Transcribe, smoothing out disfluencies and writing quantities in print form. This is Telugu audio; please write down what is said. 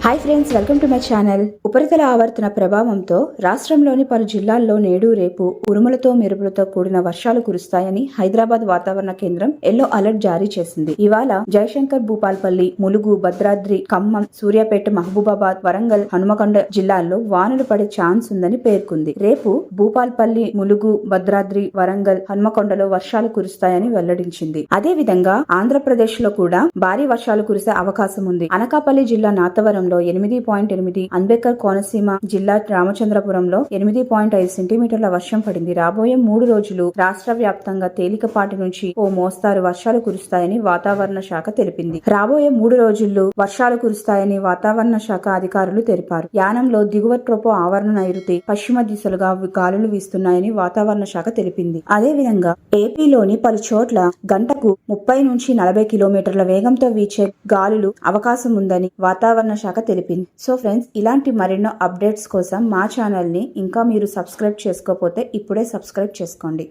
Hi friends, welcome to my channel. ఉపరితల ఆవర్తన ప్రభావంతో రాష్ట్రంలోని పలు జిల్లాల్లో నేడు రేపు ఉరుములతో మెరుపులతో కూడిన వర్షాలు కురుస్తాయని హైదరాబాద్ వాతావరణ కేంద్రం ఎల్లో అలర్ట్ జారీ చేసింది. ఇవాళ జయశంకర్, భూపాల్పల్లి, ములుగు, భద్రాద్రి, ఖమ్మం, సూర్యాపేట, మహబూబాబాద్, వరంగల్, హనుమకొండ జిల్లాల్లో వానలు పడే ఛాన్స్ ఉందని పేర్కొంది. రేపు భూపాల్పల్లి, ములుగు, భద్రాద్రి, వరంగల్, హనుమకొండలో వర్షాలు కురుస్తాయని వెల్లడించింది. అదే విధంగా ఆంధ్రప్రదేశ్ లో కూడా భారీ వర్షాలు కురిసే అవకాశం ఉంది. అనకాపల్లి జిల్లా నాతవరంలో 8.8, అంబేద్కర్ కోనసీమ జిల్లా రామచంద్రపురంలో 8.5 సెంటీమీటర్ల వర్షం పడింది. రాబోయే 3 రోజులు రాష్ట్ర వ్యాప్తంగా తేలికపాటి నుంచి ఓ మోస్తారు వర్షాలు కురుస్తాయని వాతావరణ శాఖ తెలిపింది. రాబోయే 3 రోజుల్లో వర్షాలు కురుస్తాయని వాతావరణ శాఖ అధికారులు తెలిపారు. యానంలో దిగువ ట్రోపో ఆవరణ నైరుతి పశ్చిమ దిశలుగా గాలులు వీస్తున్నాయని వాతావరణ శాఖ తెలిపింది. అదే విధంగా ఏపీలోని పలు చోట్ల గంటకు 30 నుంచి 40 కిలోమీటర్ల వేగంతో వీచే గాలులు అవకాశం ఉందని వాతావరణ శాఖ తెలిపింది. సో ఫ్రెండ్స్, ఇలాంటి మరెన్నో అప్డేట్స్ కోసం మా ఛానల్ ని ఇంకా మీరు సబ్స్క్రైబ్ చేసుకోకపోతే ఇప్పుడే సబ్స్క్రైబ్ చేసుకోండి.